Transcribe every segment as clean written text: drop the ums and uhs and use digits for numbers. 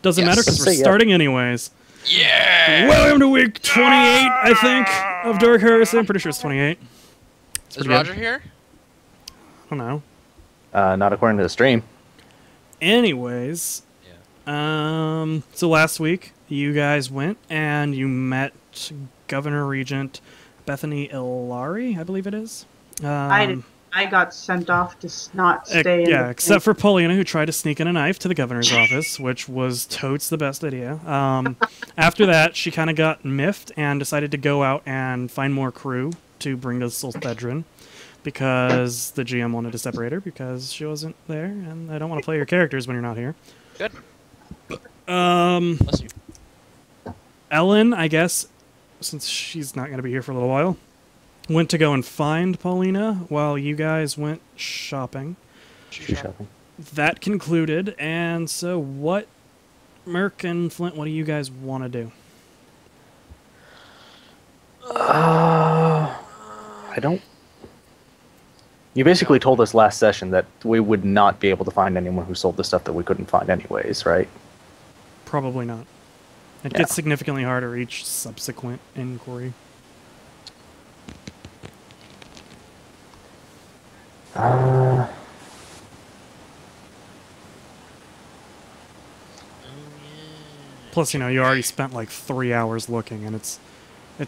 Doesn't matter because we're Say starting anyways. Yeah! Welcome to week 28, I think, of Dark Heresy. I'm pretty sure it's 28. Is Roger here? I don't know. Not according to the stream. Anyways, Yeah. so last week you guys went and you met Governor Regent Bethany Ilari, I believe it is. I got sent off to not stay in yeah, except for Paulina, who tried to sneak in a knife to the governor's office, which was totes the best idea. After that, she kind of got miffed and decided to go out and find more crew to bring to Solthedrin, because the GM wanted to separate her because she wasn't there, and I don't want to play your characters when you're not here. Good. Bless you. Ellen, I guess, since she's not going to be here for a little while, went to go and find Paulina while you guys went shopping. Shopping. That concluded, and so what, Merc and Flint, what do you guys want to do? I don't... You basically told us last session that we would not be able to find anyone who sold the stuff that we couldn't find anyways, right? Probably not. It Yeah. gets significantly harder each subsequent inquiry. Plus, you know, you already spent like 3 hours looking, and it's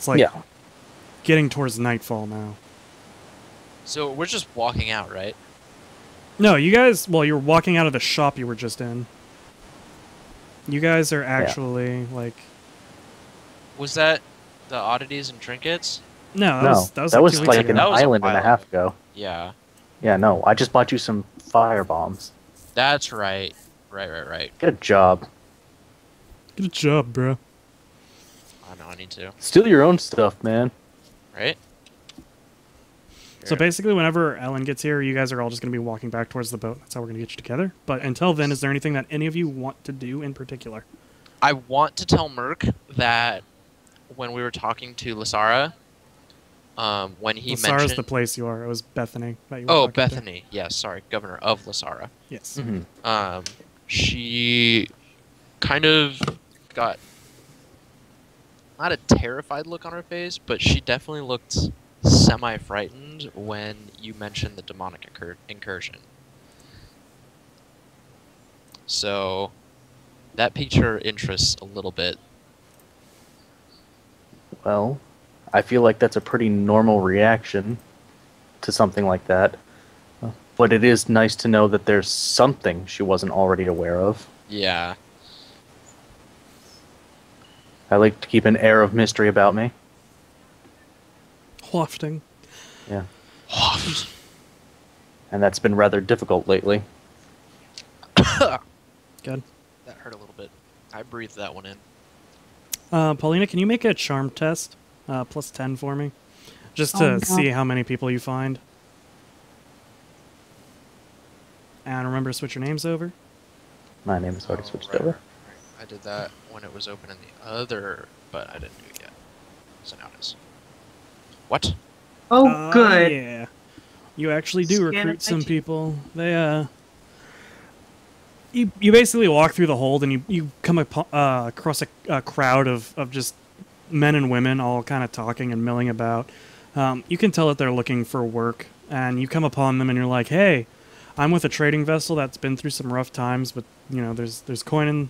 like Yeah. getting towards nightfall now. So we're just walking out, right? No, you guys, well, you're walking out of the shop you were just in. You guys are actually, like... Was that the oddities and trinkets? No, No, that was like 2 weeks like ago. an That was a island and a while half ago. Yeah. Yeah, no, I just bought you some fire bombs. That's right. Right. Good job. Good job, bro. I know I need to. Steal your own stuff, man. Right? So basically, whenever Ellen gets here, you guys are all just going to be walking back towards the boat. That's how we're going to get you together. But until then, is there anything that any of you want to do in particular? I want to tell Merc that when we were talking to Lysara, when he Lysara's mentioned... the place you are. It was Bethany that you were Oh, talking to. Bethany. Yes, sorry. Governor of Lysara. Yes. Mm-hmm. She kind of got not a terrified look on her face, but she definitely looked semi-frightened when you mentioned the demonic incursion. So that piqued her interest a little bit. Well, I feel like that's a pretty normal reaction to something like that. But it is nice to know that there's something she wasn't already aware of. Yeah. I like to keep an air of mystery about me. Wafting. Yeah. And that's been rather difficult lately. Good. That hurt a little bit. I breathed that one in. Paulina, can you make a charm test? Plus 10 for me. Just to see how many people you find. And remember to switch your names over. My name is already switched right. over. I did that when it was open in the other, but I didn't do it yet. So now it is. What? Oh, good. Yeah. You actually do Scan recruit of some 19. people. They, You basically walk through the hold and you come across a crowd of just men and women all kind of talking and milling about. You can tell that they're looking for work, and you come upon them and you're like, hey, I'm with a trading vessel that's been through some rough times, but you know there's coin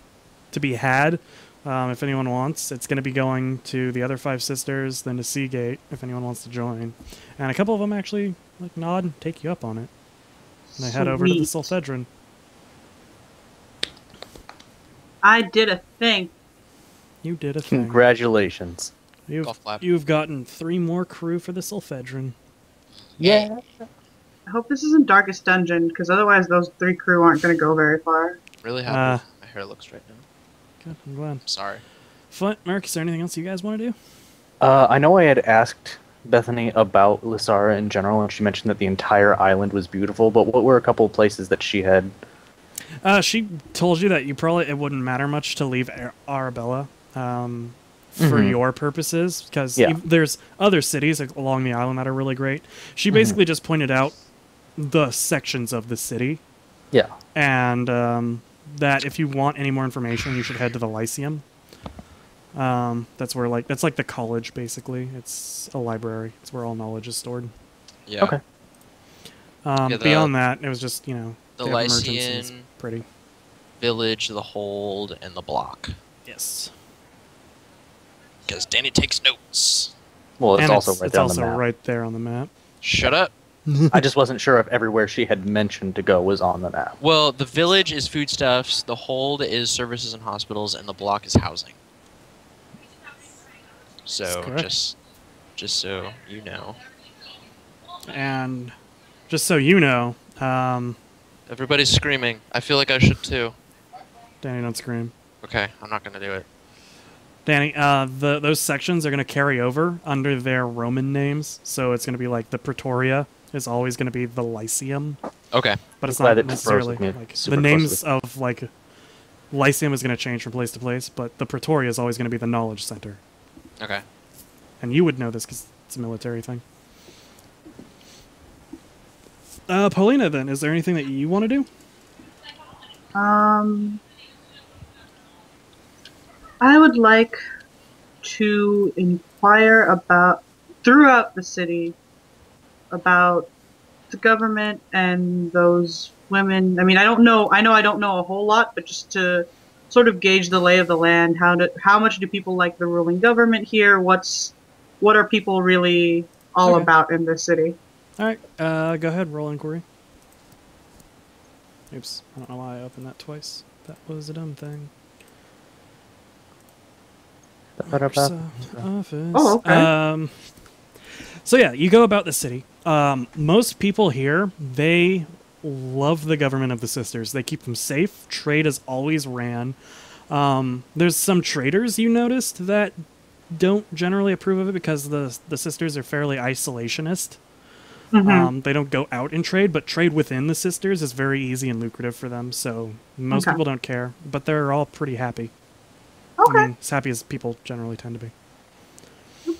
to be had if anyone wants. It's going to be going to the other 5 sisters, then to Seagate if anyone wants to join. And a couple of them actually like nod and take you up on it. And they head over to the Sweet. Solthedrin. I did a thing. You did a thing. Congratulations. Golf clap. You've gotten 3 more crew for the Solthedrin. Yeah. I hope this isn't Darkest Dungeon, because otherwise those 3 crew aren't going to go very far. Really happy with my hair looks right now. Good, I'm glad. Sorry. Flint, Merc, is there anything else you guys want to do? I know I had asked Bethany about Lysara in general, and she mentioned that the entire island was beautiful, but what were a couple of places that she had... She told you that it wouldn't matter much to leave Arabella for your purposes, because there's other cities along the island that are really great. She basically just pointed out the sections of the city. Yeah. And that if you want any more information, you should head to the Lyceum. That's where that's like the college basically. It's a library. It's where all knowledge is stored. Yeah. Okay. Beyond that, it was just the they have emergencies. Lycian Pretty. village, the hold, and the block. Yes. Because Danny takes notes. Well, it's And also it's right there on also the map. right there on the map. Shut up. I just wasn't sure if everywhere she had mentioned to go was on the map. Well, the village is foodstuffs, the hold is services and hospitals, and the block is housing. So That's correct. just so you know. And just so you know, Everybody's screaming. I feel like I should too. Danny, don't scream. Okay, I'm not gonna do it. Danny, those sections are going to carry over under their Roman names, so it's going to be like the Pretoria is always going to be the Lyceum, Okay. but it's Glad not it necessarily froze with me like super the names closely. of like Lyceum is going to change from place to place, but the Pretoria is always going to be the knowledge center, Okay. and you would know this because it's a military thing. Paulina, then, is there anything that you want to do? I would like to inquire about throughout the city about the government and those women. I mean, I don't know. I know I don't know a whole lot, but just to sort of gauge the lay of the land. How much do people like the ruling government here? What are people really all Okay. about in this city? All right, go ahead, roll inquiry. Oops, I don't know why I opened that twice. That was a dumb thing. Microsoft Office. Oh, okay. So yeah, you go about the city. Most people here, they love the government of the sisters. They keep them safe. Trade is always ran. There's some traders you noticed that don't generally approve of it because the sisters are fairly isolationist. Mm-hmm. They don't go out and trade, but trade within the sisters is very easy and lucrative for them. So most Okay. people don't care, but they're all pretty happy. Okay. I mean, as happy as people generally tend to be.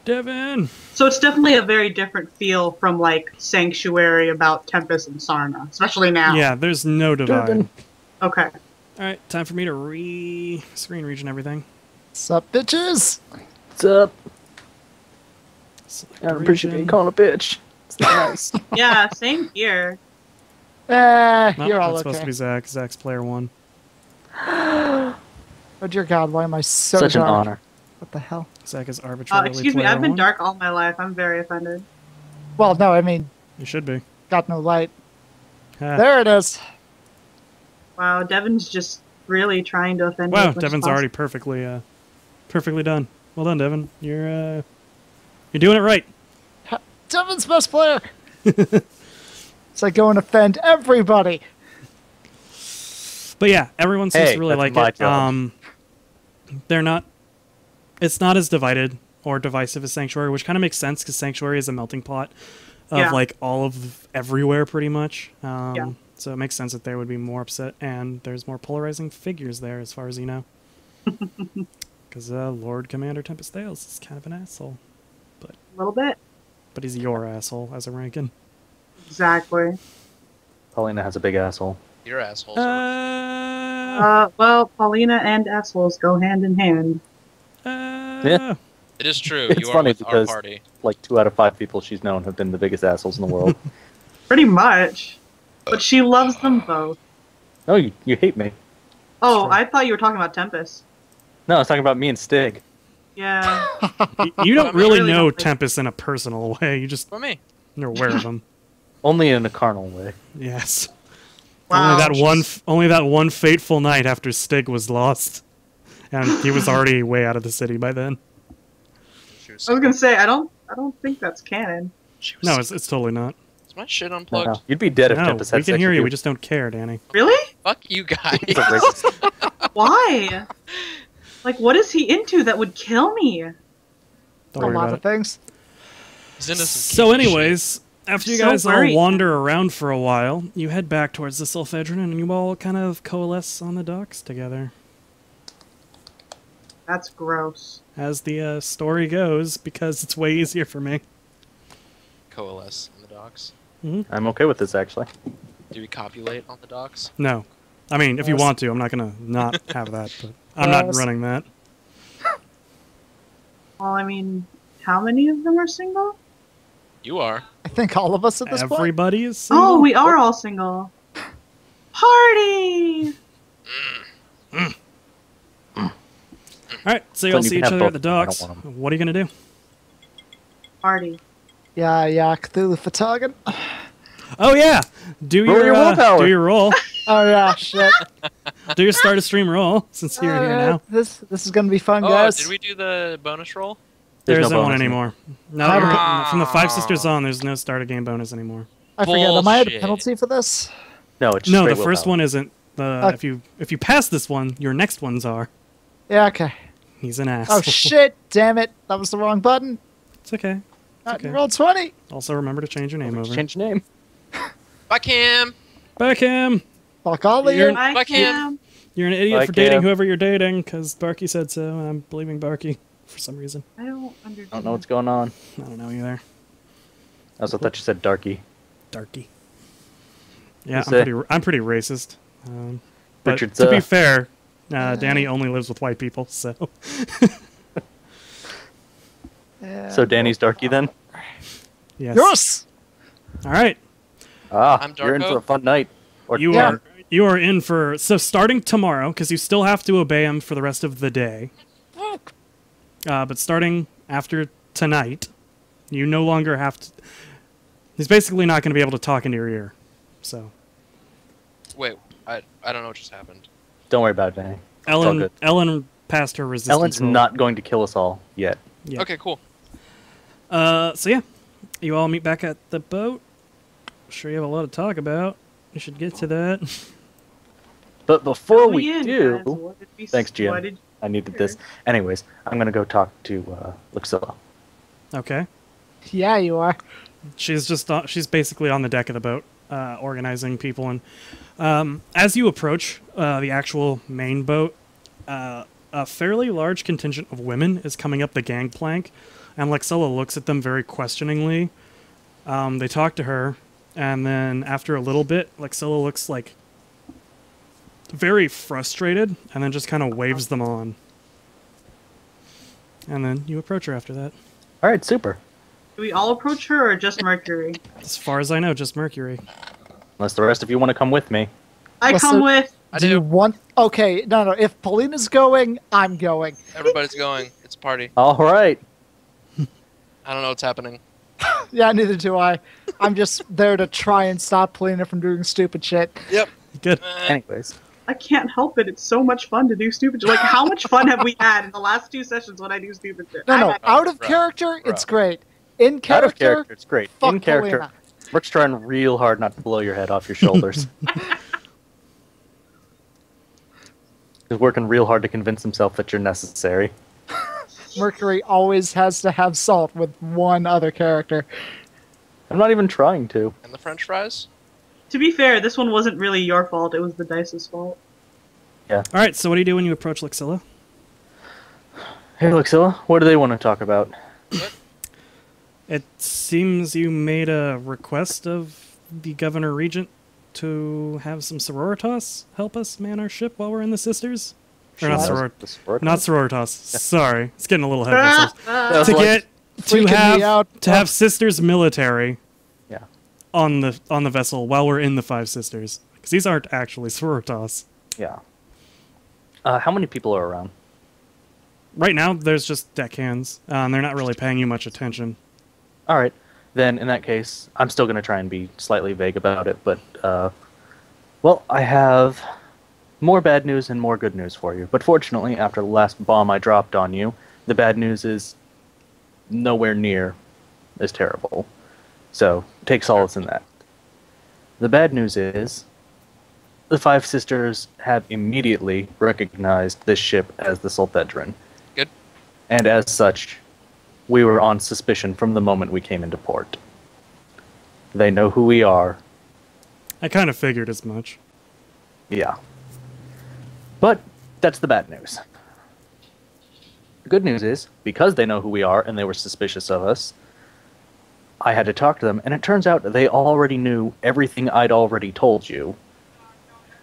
Devin! So it's definitely a very different feel from like Sanctuary about Tempest and Sarna, especially now. Yeah, there's no divide. Devin. Okay. Alright, time for me to screen region everything. Sup, bitches? What's up? Select I don't appreciate being region. called a bitch. It's nice. Yeah, same here. Nope, You're all that's supposed to okay. be Zach. Zach's player 1. Oh dear God, why am I so Such an dark? honor. What the hell? Zach is arbitrarily Excuse me, player I've been 1. dark all my life. I'm very offended. Well, no, I mean, You should be. got no light. Ha. There it is. Wow, Devin's just really trying to offend me. Wow, as much as Devin's possible. already perfectly done. Well done, Devin. You're doing it right. Devin's best player. It's like go and offend everybody. But yeah, everyone seems Hey, to really that's like my it. job. They're not. It's not as divided or divisive as Sanctuary, which kind of makes sense because Sanctuary is a melting pot of Yeah. like all of everywhere, pretty much. Yeah. So it makes sense that they would be more upset, and there's more polarizing figures there, as far as you know. Because Lord Commander Tempest Thales is kind of an asshole, A little bit. but he's your asshole as a Rankin. Exactly. Paulina has a big asshole. You're assholes. Well, Paulina and assholes go hand in hand. Yeah. It is true. It's You are funny with our because party. like 2 out of 5 people she's known have been the biggest assholes in the world. Pretty much. But she loves them both. No, you hate me. Oh, Sure. I thought you were talking about Tempest. No, I was talking about me and Stig. Yeah. You don't I really really know don't think- Tempest in a personal way. You just For me. you're aware of him. Only in a carnal way. Yes. Wow. Only that one fateful night after Stig was lost, and he was already way out of the city by then. She was I was gonna say I don't think that's canon. She was No, it's totally not. Is my shit No, unplugged? no. You'd be dead if No, Tempest had we can sex hear with you. We just don't care, Danny. Really? Fuck you guys. He's a racist. Why? Like, what is he into that would kill me? Don't A worry lot about of it. things. He's into some So, kinky shit. anyways, after you So guys all worried. wander around for a while, you head back towards the Sulfedron, and you all kind of coalesce on the docks together. That's gross. As the story goes, because it's way easier for me. Coalesce on the docks. I'm okay with this, actually. Do we copulate on the docks? No. I mean, if you want to, I'm not gonna not have that, but I'm not running that. Well, I mean, how many of them are single? You are. I think all of us at this point. Everybody is single. Oh, we are all single. Party! All right, so you'll Clint, you see can each have other at both the if I don't docks. want 'em. What are you gonna do? Party. Yeah, Cthulhu Fatagan. Oh yeah, do Roll your willpower. do your roll, Oh yeah, shit. do your start a stream roll since you're here now. This is gonna be fun, Oh, guys. did we do the bonus roll? There There's isn't no one bonus anymore. No, from the 5 sisters on, there's no start a game bonus anymore. I forget. Am I at a Bullshit. penalty for this? No, it's No, straight the first willpower. one isn't. If you pass this one, your next ones are. Yeah. Okay. He's an ass. Oh shit! Damn it! That was the wrong button. It's okay. okay. Roll 20. Also, remember to change your name over. Change your name. Bye, Cam. Beckham, Fuck all You're- you. I Bye, Cam. can. you're an idiot Bye, for dating Cam. whoever you're dating because Barky said so, and I'm believing Barky for some reason. I don't understand. I don't know what's going on. I don't know either. I also thought you said darky. Darky. Yeah, Who's that? I'm pretty racist. But Richard's, to be fair, Danny only lives with white people, so. Yeah. So Danny's darky then? Yes. Yes. All right. I'm You're in Darko. for a fun night. Or You Yeah. are in for starting tomorrow because you still have to obey him for the rest of the day. But starting after tonight, you no longer have to. He's basically not going to be able to talk into your ear. So Wait, I don't know what just happened. Don't worry about it, Danny. all Ellen good. Ellen passed her resistance. Ellen's roll. not going to kill us all yet. Yeah. Okay, cool. So yeah, you all meet back at the boat. Sure, you have a lot to talk about. We should get to that. But before Fill me we in, do, guys. What did we thanks, what Jim. did- I needed this. Anyways, I'm gonna go talk to Luxilla. Okay. Yeah, you are. She's she's basically on the deck of the boat, organizing people. And as you approach the actual main boat, a fairly large contingent of women is coming up the gangplank, and Luxilla looks at them very questioningly. They talk to her, and then after a little bit, Luxilla looks like very frustrated, and then just kind of waves them on. And then you approach her after that. All right, super. Do we all approach her or just Mercury? As far as I know, just Mercury. Unless the rest of you want to come with me. I Listen- come with. I Do you do. want? Okay, no. If Paulina's going, I'm going. Everybody's going. It's a party. All right. I don't know what's happening. Yeah, neither do I. I'm just there to try and stop Paulina from doing stupid shit. Yep. Good. Anyways, I can't help it. It's so much fun to do stupid shit. Like, how much fun have we had in the last 2 sessions when I do stupid shit? No. I'm- Out of Bro, character, bro. it's great. In out of character, character, it's great. fuck In character, Paulina. Rick's trying real hard not to blow your head off your shoulders. He's working real hard to convince himself that you're necessary. Mercury always has to have salt with one other character. I'm not even trying to. And the French fries? To be fair, this one wasn't really your fault. It was the dice's fault. All right, so what do you do when you approach Luxilla? Hey, Luxilla, what do they want to talk about? It seems you made a request of the Governor Regent to have some sororitas help us man our ship while we're in the Sisters. Or not Not sororitas. Sorry, it's getting a little ahead of myself. That's To like- get to freaking me have out. to have Sisters military Yeah. on the vessel while we're in the Five Sisters, because these aren't actually sororitas. Yeah. How many people are around? Right now, there's just deckhands, and they're not really paying you much attention. All right. Then, in that case, I'm still going to try and be slightly vague about it, but, well, I have more bad news and more good news for you. But fortunately, after the last bomb I dropped on you, the bad news is nowhere near as terrible. So, take solace in that. The bad news is the Five Sisters have immediately recognized this ship as the Sulthedrin. Good. And as such, we were on suspicion from the moment we came into port. They know who we are. I kind of figured as much. Yeah. But that's the bad news. The good news is, because they know who we are and they were suspicious of us, I had to talk to them, and it turns out they already knew everything I'd already told you.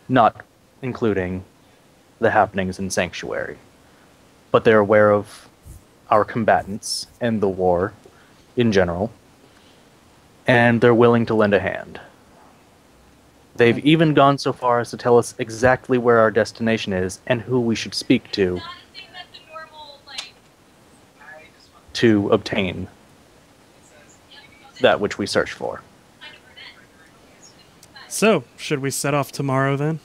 Not including the happenings in Sanctuary. But they're aware of our combatants and the war in general, and they're willing to lend a hand. They've even gone so far as to tell us exactly where our destination is and who we should speak to obtain that which we search for. So, should we set off tomorrow then?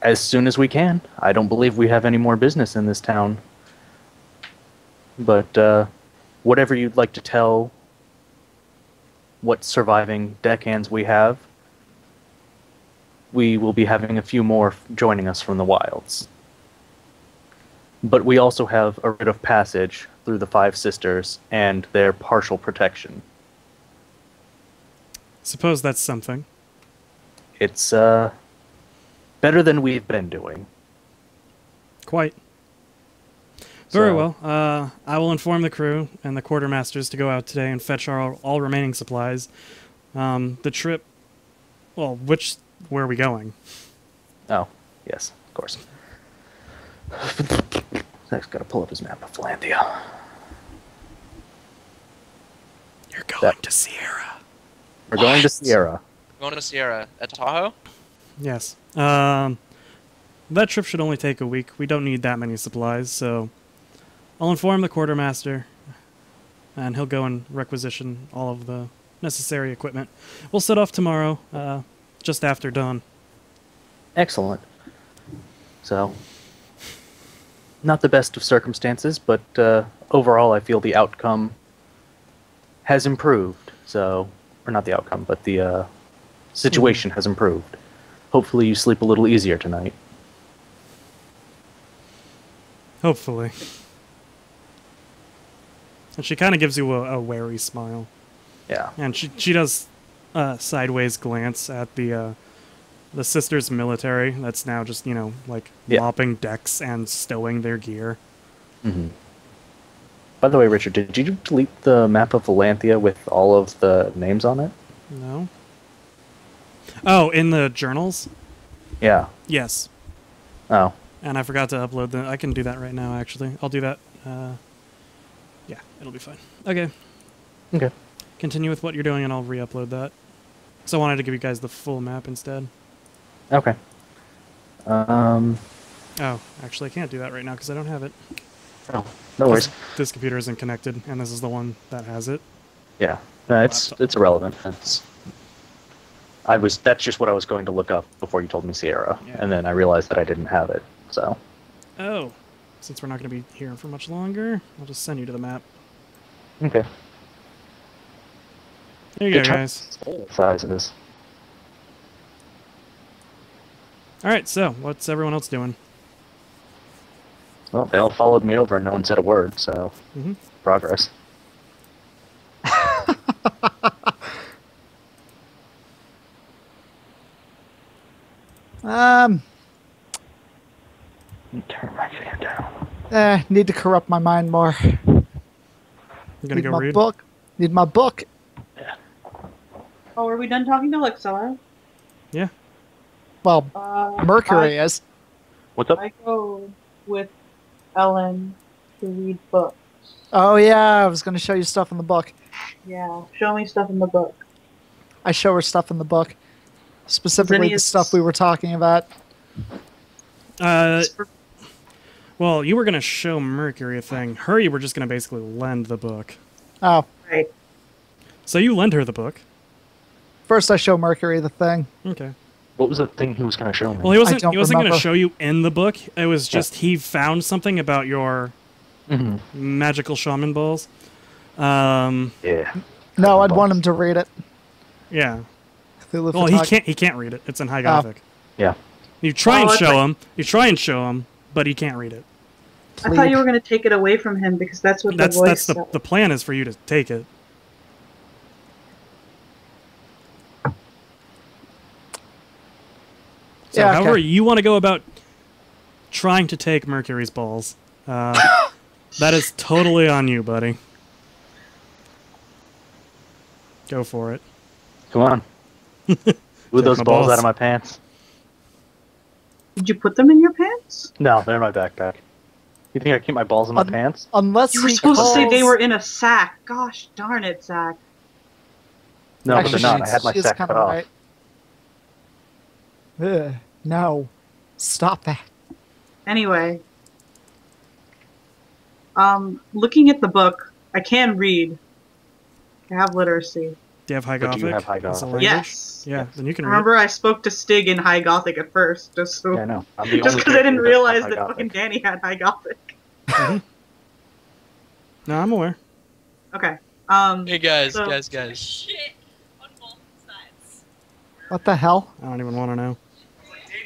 As soon as we can. I don't believe we have any more business in this town. But whatever you'd like to tell, what surviving deckhands we have, we will be having a few more joining us from the wilds. But we also have a writ of passage through the Five Sisters and their partial protection. Suppose that's something. It's better than we've been doing. Quite. Very So- well. I will inform the crew and the quartermasters to go out today and fetch all remaining supplies. The trip... Well, where are we going? Oh, yes, of course. Zach's got to pull up his map of Philandia. You're going to Sierra. We're going to Sierra. Going to Sierra at Tahoe? Yes. That trip should only take a week. We don't need that many supplies, so I'll inform the quartermaster, and he'll go and requisition all of the necessary equipment. We'll set off tomorrow, just after dawn. Excellent. So, not the best of circumstances, but overall I feel the outcome has improved. So, or not the outcome, but the situation has improved. Hopefully you sleep a little easier tonight. Hopefully. And she kind of gives you a wary smile. Yeah. And she does sideways glance at the sisters' military that's now just, like Yeah. mopping decks and stowing their gear. Mm-hmm. By the way, Richard, did you delete the map of Philandia with all of the names on it? No? Oh, in the journals? Yeah. Yes. Oh. And I forgot to upload them. I can do that right now, actually. I'll do that. Yeah, it'll be fine. Okay. Okay. Continue with what you're doing, and I'll re-upload that. So I wanted to give you guys the full map instead. Okay. Oh, actually, I can't do that right now because I don't have it. Oh, no worries. This computer isn't connected, and this is the one that has it. Yeah. No, it's irrelevant. That's just what I was going to look up before you told me Sierra, Yeah. and then I realized that I didn't have it. So. Oh, since we're not going to be here for much longer, I'll just send you to the map. Okay. There you go, guys. Sizes. All right, so what's everyone else doing? Well, they all followed me over and no one said a word, so Mm-hmm. progress. Turn my fan down. Need to corrupt my mind more. You gonna Need go my read? book. Need my book. Oh, are we done talking to Lexella? Yeah. Well, Mercury is. What's up? I go with Ellen to read books. Oh yeah, I was going to show you stuff in the book. Yeah, show me stuff in the book. I show her stuff in the book. Specifically the Zinnia's- stuff we were talking about. Well, you were gonna show Mercury a thing. Her, you were just gonna basically lend the book. Oh, Right. So you lend her the book. first I show Mercury the thing. Okay. What was the thing he was going to show me? Well, he wasn't. don't He wasn't going to remember. show you in the book. It was just he found something about your Mhm. magical shaman balls. Yeah. No, I'd want him to read it. Yeah. Through the Well, he photog- can't. He can't read it. It's in High Gothic. Yeah. You try Oh, and that's show right. him. You try and show him, but he can't read it. I thought you Plead. were going to take it away from him because that's what That's the voice the said. plan is for you to take it. So, Yeah, okay. however you want to go about trying to take Mercury's balls, that is totally on you, buddy. Go for it. Come on. Move those my balls balls. out of my pants. Did you put them in your pants? No, they're in my backpack. You think I keep my balls in my pants? Unless You were he supposed to say calls- they were in a sack. Gosh darn it, Zach. No, Actually, they're not. I had my she is sack kinda cut off. right. Ugh, no. Stop that. Anyway. Looking at the book, I can read. I have literacy. Do you have High But do Gothic? you have High as a Gothic? language? Yes. Yeah, then you can read. Remember, I spoke to Stig in High Gothic at first, just so. Yeah, I know. I'm the Just only because I didn't character that has realize High that Gothic. fucking Danny had High Gothic. No, I'm aware. Okay. Hey guys, So- guys. Shit on both sides. What the hell? I don't even want to know.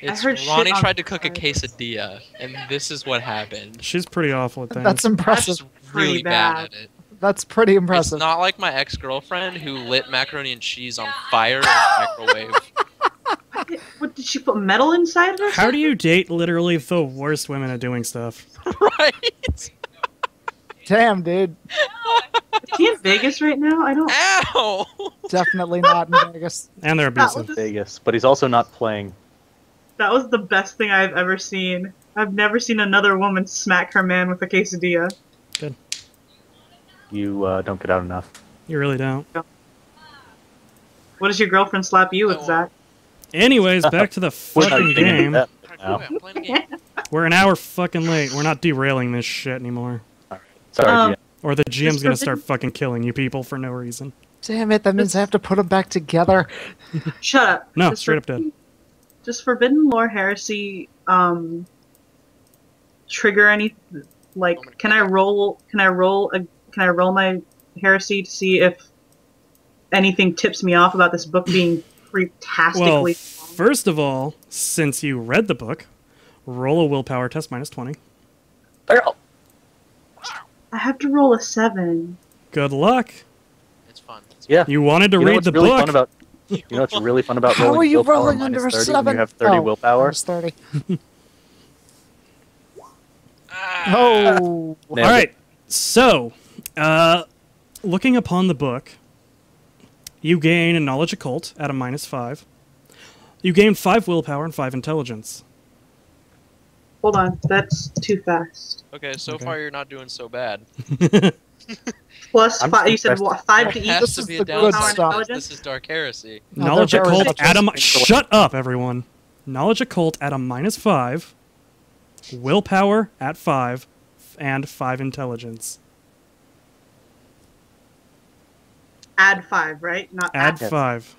It's heard shit Ronnie on tried to cook a both quesadilla, and this is what happened. She's pretty awful at things. That's impressive. Just pretty really bad bad. at it. That's pretty It's impressive. not like my ex-girlfriend who lit macaroni and cheese on fire in the microwave. What, did she put metal inside it or How do you date literally the worst women at doing stuff? Right? Damn, dude. Is he in Vegas right now? I don't. Ow! Definitely not in Vegas. And they're That abusive. was, Vegas, but he's also not playing. that was the best thing I've ever seen. I've never seen another woman smack her man with a quesadilla. You don't get out enough. You really don't. What does your girlfriend slap you with, Oh, Zach? Anyways, back to the We're not fucking getting into game. that Wait, now. I'm playing a game. We're an hour fucking late. We're not derailing this shit anymore. Sorry, Um, GM. Or the GM's Just gonna for- start fucking killing you people for no reason. Damn it, that means I have to put them back together. Shut up. No, Just straight up dead. Does Forbidden Lore Heresy trigger any like? Can I roll my heresy to see if anything tips me off about this book being freaktastically Well, long? first of all, since you read the book, roll a willpower test minus 20. I have to roll a 7. Good luck. It's fun. It's Yeah. You wanted to You know read what's the really book. fun about? You know what's really fun about How rolling are you willpower rolling minus under a 30 7? when you have 30 Oh, willpower? minus 30. Ah. Oh. Nailed All it. right. So, looking upon the book, you gain a knowledge occult at a minus 5. You gain 5 willpower and 5 intelligence. Hold on, that's too fast. Okay, so Okay. far you're not doing so bad. Plus I'm 5. You said impressed. what? 5 to There each. has This to is be the a good downside. stuff. This is Dark Heresy. No, Knowledge they're very occult much at a just- shut up, everyone. Knowledge occult at a minus 5, willpower at 5, and 5 intelligence. Add 5, right? Not Add Yes. 5.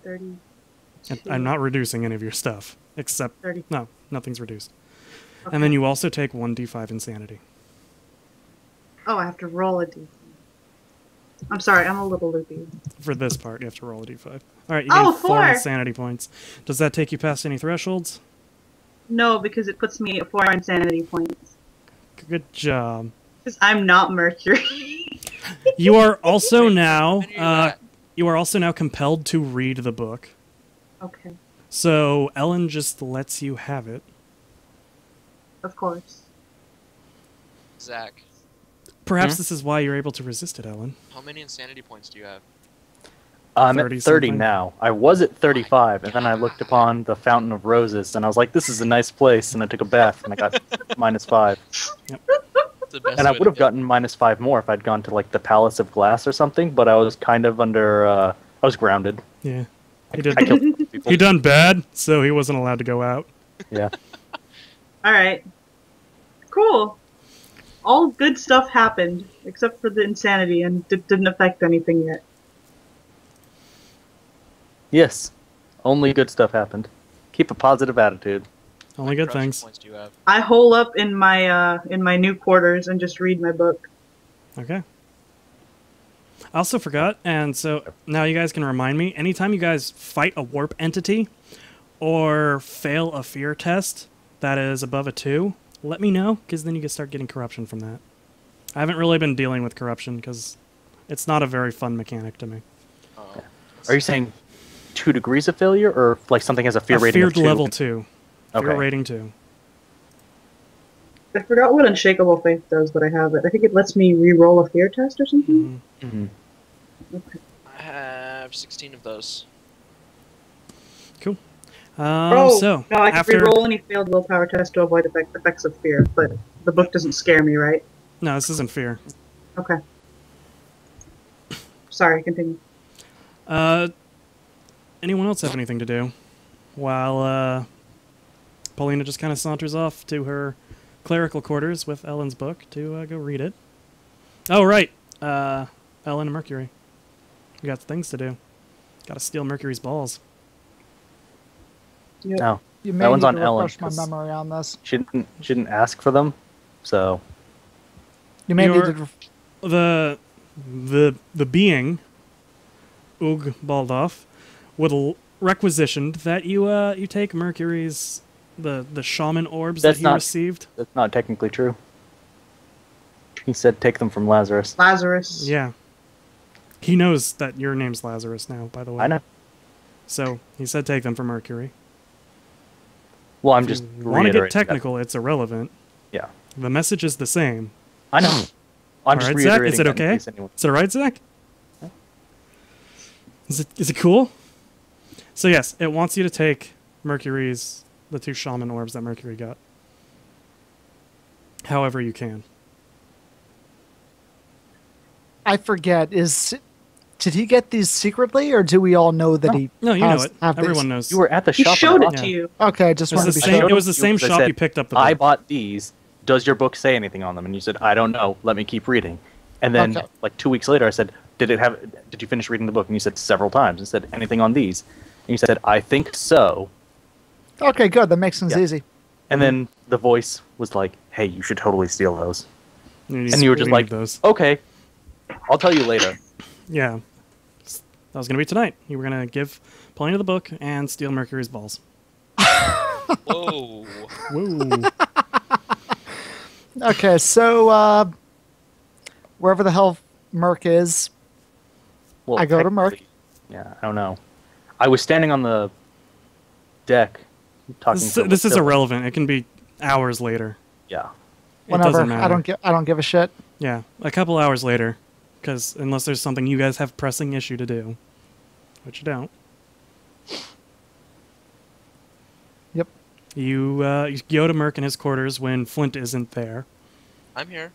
30. And I'm not reducing any of your stuff, except 30. no, nothing's reduced. Okay. And then you also take 1d5 insanity. Oh, I have to roll a d. I'm sorry, I'm a little loopy. For this part, you have to roll a d5. All right, you Oh, gain 4 4. insanity points. Does that take you past any thresholds? No, because it puts me at 4 insanity points. Good job. Because I'm not Mercury. You are also now How many are that? you are also now compelled to read the book. Okay, So Ellen just lets you have it. of course. Zach, Perhaps this is why you're able to resist it, Ellen. how many insanity points do you have? I'm 30 at 30 something. now. I was at 35, and then I looked upon the Fountain of Roses, and I was like, this is a nice place, and I took a bath, and I got minus 5. It's the best And I way would to have go. gotten minus 5 more if I'd gone to, like, the Palace of Glass or something, but I was kind of under, I was grounded. Yeah. I He did. killed people. He done bad, so he wasn't allowed to go out. Yeah. Alright. Cool. All good stuff happened, except for the insanity, and it didn't affect anything yet. Yes. Only good stuff happened. Keep a positive attitude. Only How many good corruption things. points do you have? I hole up in my new quarters and just read my book. Okay. I also forgot, and so now you guys can remind me. Anytime you guys fight a warp entity or fail a fear test that is above a 2, let me know, because then you can start getting corruption from that. I haven't really been dealing with corruption, because it's not a very fun mechanic to me. Oh. Are you saying 2 degrees of failure, or like something has a fear A rating feared of 2? level 2. Fear Okay. rating 2. I forgot what Unshakable Faith does, but I have it. I think it lets me re-roll a fear test or something. Mhm. Mhm. Okay. I have 16 of those. Cool. So no, I can after re-roll any failed willpower test to avoid effects of fear, but the book doesn't scare me, right? no, this isn't fear. Okay. Sorry, continue. Anyone else have anything to do while Paulina just kind of saunters off to her clerical quarters with Ellen's book to go read it? Oh, right. Ellen and Mercury. We got things to do. Got to steal Mercury's balls. Yep. No, You may that one's need on to Ellen. refresh my 'cause memory on this. She didn't ask for them, so You may need You're- to. The being, Ug Baldoff, would requisitioned that you take Mercury's the shaman orbs That's that he not- received. that's not technically true. He said take them from Lazarus. Lazarus. Yeah. He knows that your name's Lazarus now, by the way. I know. So he said take them from Mercury. Well, I'm If just you want to get reiterating that. technical, it's irrelevant. Yeah, The message is the same. I know. I'm just Alright, Zach, reiterating. is it that in okay? case anyone- Is it alright, Zach? Is it cool? So yes, it wants you to take the 2 shaman orbs that Mercury got. However you can. I forget. Did he get these secretly, or do we all know that he? No, you know has- it. have these? Everyone knows. You were at the He shop. and showed I it bought to them. you. Okay, just It was wanted to the be same. sure. It was the same I shop said, you picked up the I book. bought these. Does your book say anything on them? And you said, I don't know. Let me keep reading. And then, Okay. like 2 weeks later, I said, Did you finish reading the book? And you said several times. And said, anything on these? And you said, I think so. Okay, good. That makes things Yeah. easy. And then the voice was like, hey, you should totally steal those. And You were just like, those. okay, I'll tell you later. Yeah. That was going to be tonight. You were going to give Paulina the book and steal Mercury's balls. Whoa. Whoa. Okay, so wherever the hell Merc is, Well, I go to Merc. technically- Yeah, I don't know. I was standing on the deck talking to This is Phil. irrelevant. It can be hours later. Yeah. It whenever doesn't matter. I don't give a shit. Yeah, a couple hours later, because unless there's something you guys have pressing issue to do, which you don't. Yep. You go to Merc in his quarters when Flint isn't there. I'm here.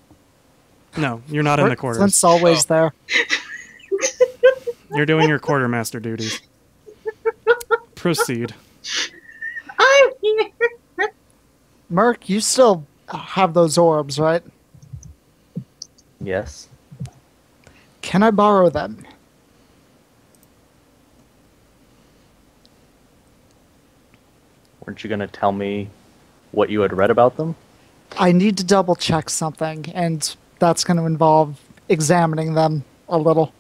No, you're not in the quarters. Flint's always Oh. there. You're doing your quartermaster duties. Proceed. I'm here. Merc, you still have those orbs, right? Yes. Can I borrow them? Weren't you going to tell me what you had read about them? I need to double check something, and that's going to involve examining them a little.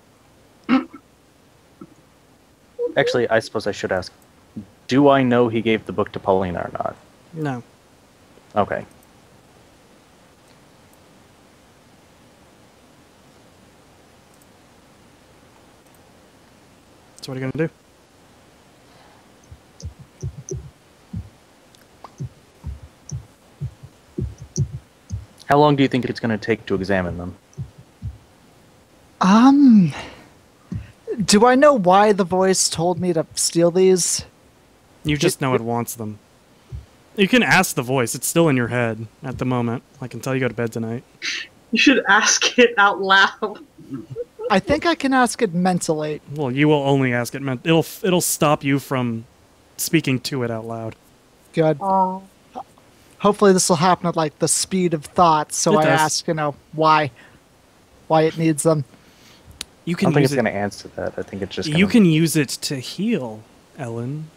Actually, I suppose I should ask. Do I know he gave the book to Paulina or not? No. Okay. So what are you gonna do? How long do you think it's going to take to examine them? Do I know why the voice told me to steal these? You just know it wants them. You can ask the voice. It's still in your head at the moment. Like until you go to bed tonight. You should ask it out loud. I think I can ask it mentally. Well, you will only ask it. It'll stop you from speaking to it out loud. Good. Oh. Hopefully this will happen at like the speed of thought, so It I does. ask, why it needs them. You I can don't think use it's it. going to answer that. I think it's just You gonna... can use it to heal, Ellen.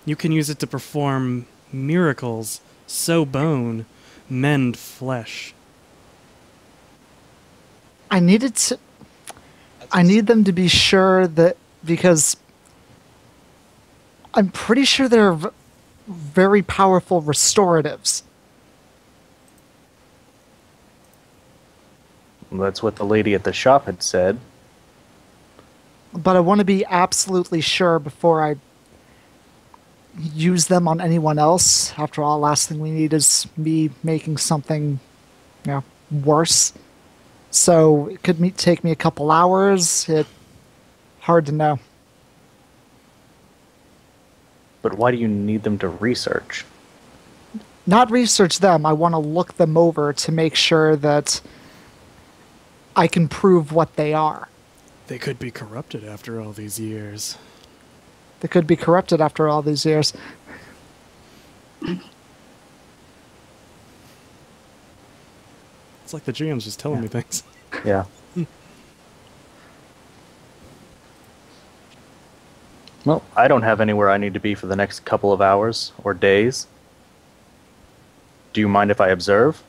You can use it to perform miracles, sow bone, mend flesh. I need them to be sure that, because I'm pretty sure they're very powerful restoratives. That's what the lady at the shop had said. But I want to be absolutely sure before I use them on anyone else. After all, last thing we need is me making something, worse. So it could take me a couple hours. Hard to know. But why do you need them to research? Not research them. I want to look them over to make sure that I can prove what they are. They could be corrupted after all these years. They could be corrupted after all these years. It's like the GM's just telling me things. Yeah. Well, I don't have anywhere I need to be for the next couple of hours or days. Do you mind if I observe?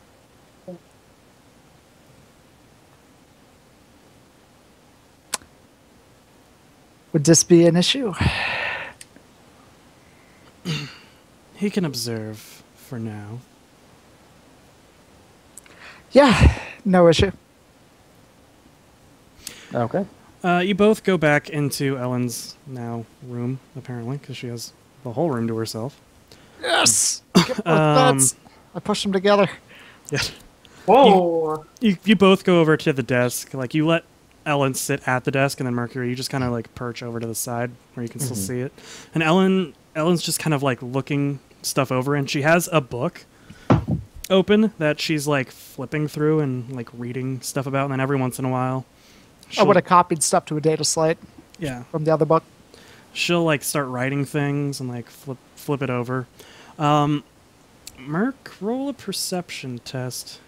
Would this be an issue? He can observe for now. Yeah, no issue. Okay. You both go back into Ellen's now room, apparently, because she has the whole room to herself. Yes! Get both beds. I pushed them together. Yeah. Whoa! You both go over to the desk. Like, you let Ellen sit at the desk, and then Mercury, you just kind of, like, perch over to the side where you can still see it. And Ellen's just kind of, like, looking stuff over, and she has a book open that she's, like, flipping through and, like, reading stuff about, and then every once in a while... I would have copied stuff to a data slate Yeah. from the other book. She'll, like, start writing things and, like, flip it over. Merc, roll a perception test.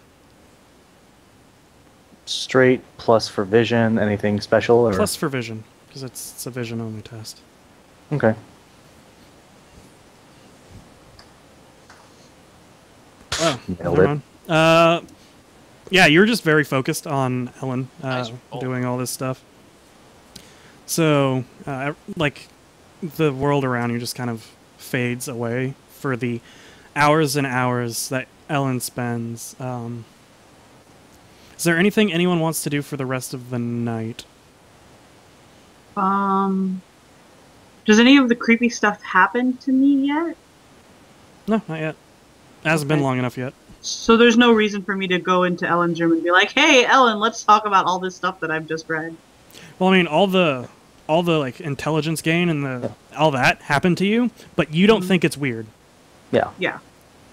Straight plus for vision, anything special? Or? Plus for vision, because it's a vision-only test. Okay. Oh, Nailed never it. mind. Yeah, you're just very focused on Ellen Nice roll. doing all this stuff. So, like, the world around you just kind of fades away for the hours and hours that Ellen spends. Is there anything anyone wants to do for the rest of the night? Does any of the creepy stuff happen to me yet? No, not yet. It hasn't been Okay. long enough yet. So there's no reason for me to go into Ellen's room and be like, "Hey, Ellen, let's talk about all this stuff that I've just read." Well, I mean, all the like intelligence gain and all that happened to you, but you don't think it's weird. Yeah. Yeah.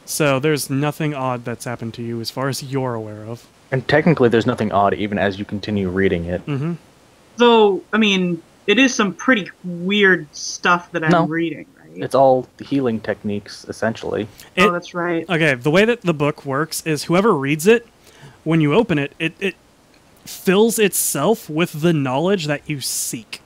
So there's nothing odd that's happened to you as far as you're aware of. And technically there's nothing odd even as you continue reading it. Mm-hmm. Though, I mean, it is some pretty weird stuff that I'm No. reading, right? It's all healing techniques, essentially. Oh, that's right. Okay, the way that the book works is whoever reads it, when you open it, it fills itself with the knowledge that you seek.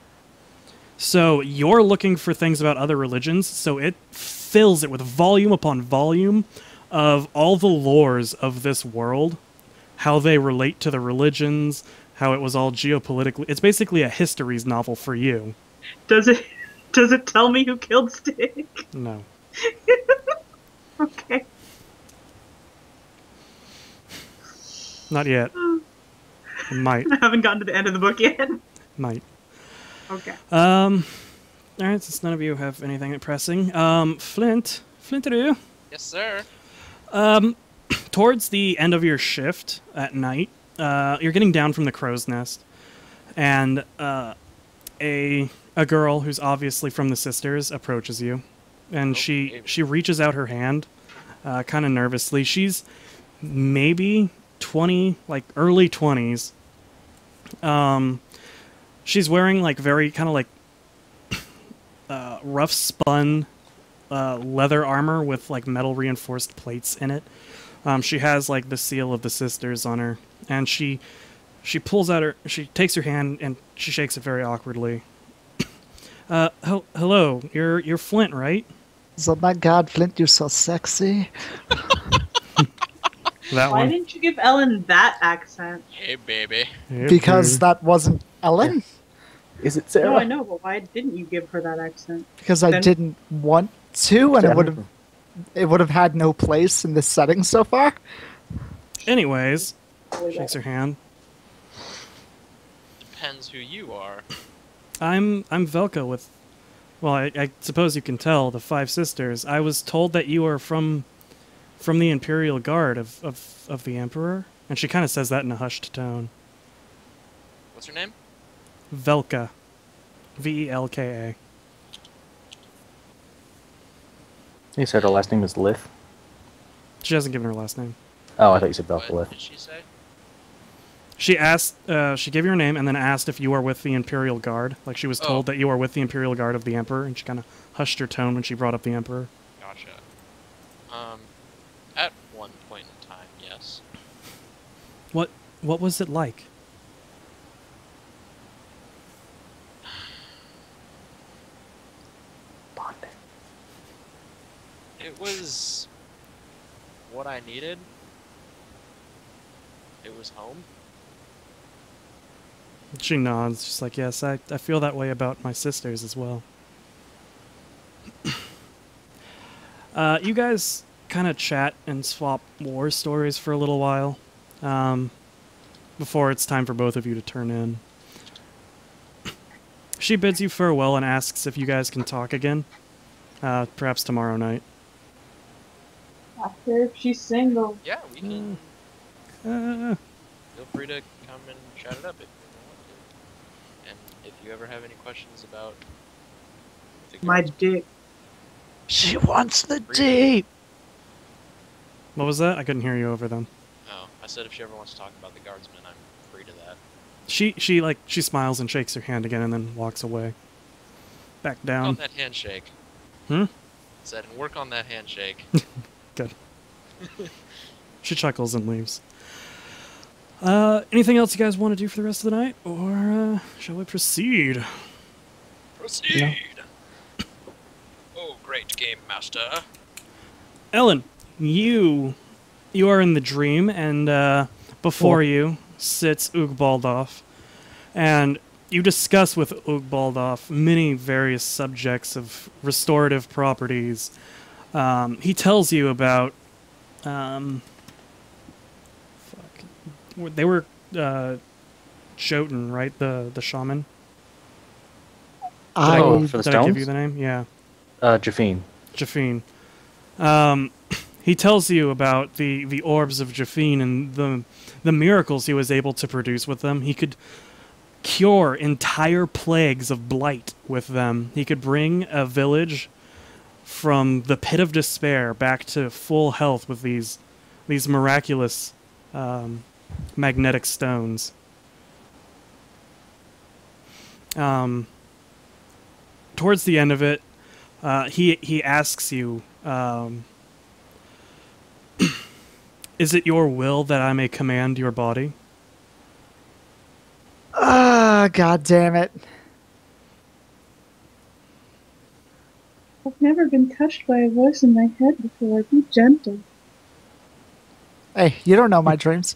So you're looking for things about other religions, so it fills it with volume upon volume of all the lores of this world, how they relate to the religions, how it was all geopolitically. It's basically a histories novel for you. Does it tell me who killed Stick? No. Okay. Not yet. It might. I haven't gotten to the end of the book yet. Might. Okay. Alright, since none of you have anything pressing. Flintaroo, Yes, sir. towards the end of your shift at night, you're getting down from the crow's nest, and a girl who's obviously from the sisters approaches you, and she reaches out her hand, kind of nervously. She's maybe 20, like early 20s. She's wearing like very kind of like rough spun leather armor with like metal reinforced plates in it. She has like the seal of the sisters on her, and she pulls out she takes her hand and she shakes it very awkwardly. Hello, you're Flint, right? So, my God, Flint, you're so sexy. That Why one. didn't you give Ellen that accent? Hey, baby. Because that wasn't Ellen. Is it Sarah? No, I know, but why didn't you give her that accent? Because I Then- didn't want to, and Sarah. it would have had no place in this setting so far. Anyways, shakes her hand. Depends who you are. I'm Velka with, well, I suppose you can tell, the Five Sisters. I was told that you are from the Imperial Guard of the Emperor, and she kind of says that in a hushed tone. What's her name? Velka, Velka. You said her last name is Lith? She hasn't given her last name. Oh, I thought you said What Belphalith. did she say? She asked, she gave you her name and then asked if you are with the Imperial Guard. Like she was told that you are with the Imperial Guard of the Emperor, and she kind of hushed her tone when she brought up the Emperor. Gotcha. At one point in time, yes. What was it like? Bonding. It was what I needed. It was home. She nods, just like, yes, I feel that way about my sisters as well. You guys kind of chat and swap war stories for a little while, before it's time for both of you to turn in. She bids you farewell and asks if you guys can talk again, perhaps tomorrow night. After if she's single. Yeah, we can. Uh, Feel free to come and chat it up if you want to. And if you ever have any questions about the My girls, dick. She wants the Free. deep. what was that? I couldn't hear you over them. oh, I said if she ever wants to talk about the guardsmen, I'm free to that. She smiles and shakes her hand again and then walks away. Back On down. that handshake. Hmm? Said, and work on that handshake. Good. She chuckles and leaves. Anything else you guys want to do for the rest of the night? Or, shall we proceed? Proceed! Oh, great game master. Ellen, you are in the dream, and, before you sits Ugbaldov. And you discuss with Ugbaldov many various subjects of restorative properties. He tells you about, they were Jotun, right? The shaman. Oh, for the Did I give you stones? the name? Yeah, Jafine. Jafine. He tells you about the orbs of Jafine and the miracles he was able to produce with them. He could cure entire plagues of blight with them. He could bring a village from the pit of despair back to full health with these miraculous magnetic stones. Towards the end of it, he asks you, is it your will that I may command your body? Ah, god damn it. I've never been touched by a voice in my head before. Be gentle. Hey, you don't know my dreams.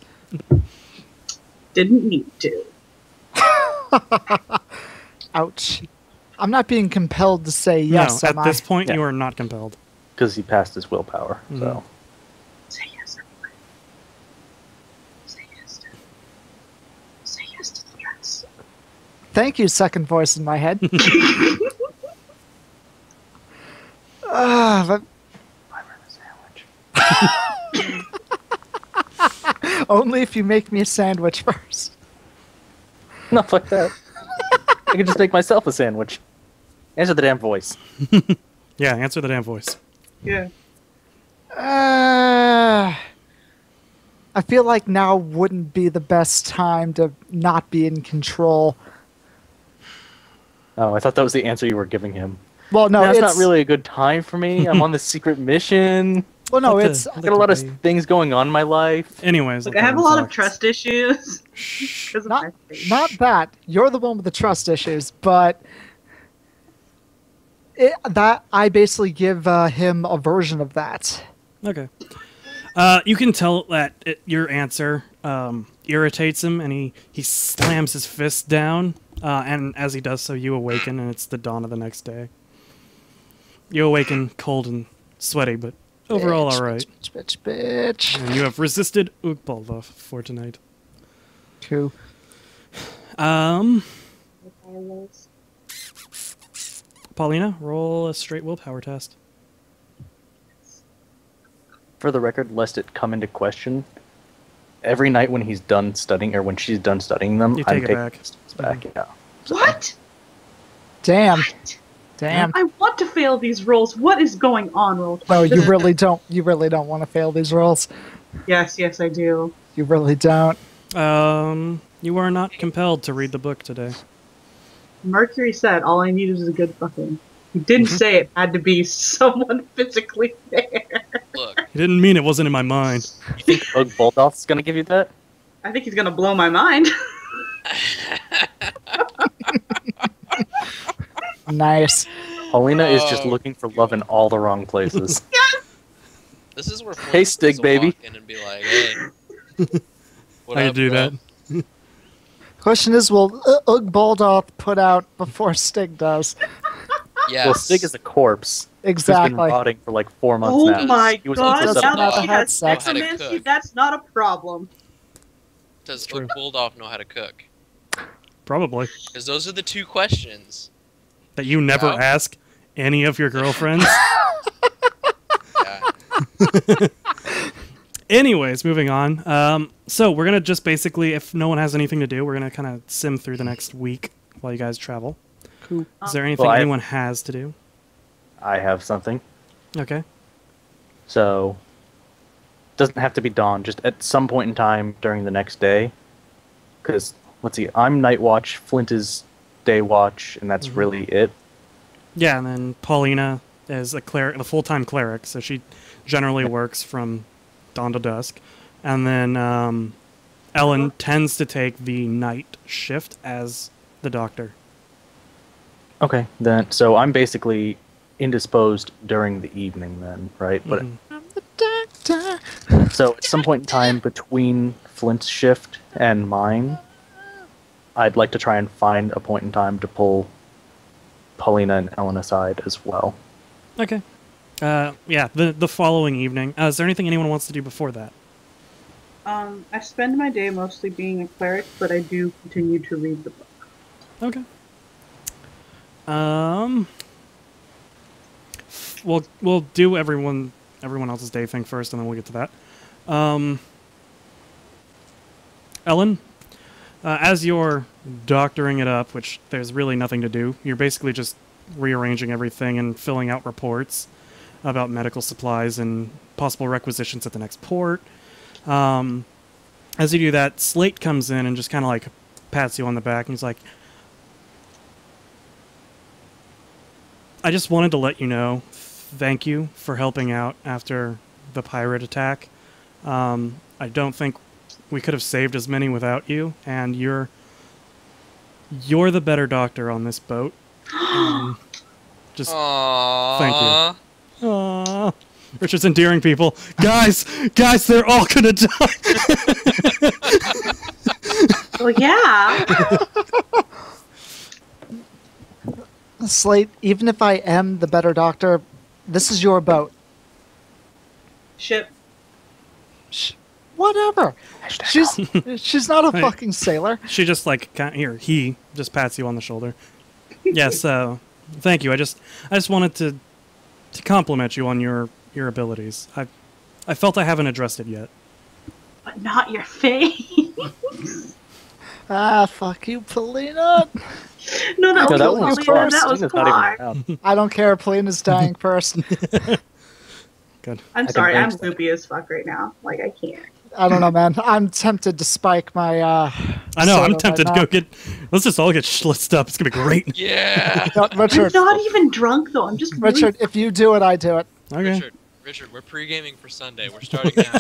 Didn't need to. Ouch. I'm not being compelled to say yes, no, am at this I? point, Yeah. you are not compelled. Because he passed his willpower, so. Say yes, everybody. Say yes to. Say yes to the dress. Thank you, second voice in my head. But I ran a sandwich. only if you make me a sandwich first. No, fuck that. I can just make myself a sandwich. Answer the damn voice. Yeah, answer the damn voice. Yeah. I feel like now wouldn't be the best time to not be in control. Oh, I thought that was the answer you were giving him. Well, no, That's it's not really a good time for me. I'm on this secret mission. Well, no, Let it's the- I got a lot of Let the- things going on in my life. Anyways, Look, let I have a them lot of talk. trust issues. Shh. Because of my not face. not that. You're the one with the trust issues, but that I basically give him a version of that. Okay. You can tell that your answer irritates him, and he slams his fist down. And as he does so, you awaken, and it's the dawn of the next day. You awaken cold and sweaty, but overall Bitch, all right. Bitch. And you have resisted Ugbaldov for tonight. Two. Paulina, roll a straight willpower test. For the record, lest it come into question, every night when he's done studying, or when she's done studying them, You I'm take it taking back. this back. Yeah. So- What? Damn. What? Damn. I want to fail these rolls. What is going on, roll 20? No, you really don't. You really don't want to fail these rolls. Yes, I do. You really don't. You are not compelled to read the book today. Mercury said all I needed is a good fucking. He didn't say it had to be someone physically there. Look, He didn't mean it wasn't in my mind. You think Bug Bulldog's gonna give you that? I think he's gonna blow my mind. Nice. Paulina is just looking for love in all the wrong places. this is where Hey, Stig, baby. walk in and be like, hey, what I up, do bro? that. Question is, will Ugg Baldoth put out before Stig does? Yes. Well, Stig is a corpse. Who's been Exactly. rotting for like 4 months Oh now. my He was god, also doesn't now have that to he have has sex. Know how to necromancy, cook. that's not a problem. Does True. Bulldog know how to cook? Probably. Because those are the two questions. That you never No. ask any of your girlfriends. Yeah. Anyways, moving on. So we're gonna just basically, if no one has anything to do, we're gonna kind of sim through the next week while you guys travel. Cool. Is there anything Well, I- anyone has to do? I have something. Okay. So, doesn't have to be dawn, just at some point in time during the next day. Because, let's see, I'm night watch, Flint is day watch, and that's really it. Yeah, and then Paulina is a cleric, the full-time cleric, so she generally works from dawn to dusk. And then Ellen tends to take the night shift as the doctor. Okay, then, so I'm basically indisposed during the evening then, right? But Mhm. so at some point in time between Flint's shift and mine, I'd like to try and find a point in time to pull Paulina and Ellen aside as well. Okay. Yeah, the following evening. Is there anything anyone wants to do before that? I spend my day mostly being a cleric, but I do continue to read the book. Okay. We'll do everyone else's day thing first, and then we'll get to that. Ellen, as you're doctoring it up, which there's really nothing to do, you're basically just rearranging everything and filling out reports about medical supplies and possible requisitions at the next port. As you do that, Slate comes in and just kind of like pats you on the back, and he's like, I just wanted to let you know, thank you for helping out after the pirate attack. I don't think we could have saved as many without you, and you're the better doctor on this boat. Just Aww. thank you. Aww. Richard's endearing people. Guys, they're all gonna die. Well, yeah. Slate, even if I am the better doctor, this is your boat. Ship. Whatever. She's not a Hey. fucking sailor. She just like he just pats you on the shoulder. Yes, thank you. I just wanted to compliment you on your abilities. I felt I haven't addressed it yet. But not your face. Ah, fuck you, Paulina. No, that No, that was one was Paulina, Clark. that was Tina's not even Clark. around. I don't care. Paulina's dying first. Good. I'm I sorry, can I'm manage that. loopy as fuck right now. Like, I can't. I don't know, man. I'm tempted to spike my. I know. I'm soda tempted right to now. go get. Let's just all get schlitzed up. It's gonna be great. Yeah. No, I'm Richard, not even drunk, though. I'm just really... Richard, if you do it, I do it. Okay. Richard, we're pre-gaming for Sunday. We're starting now.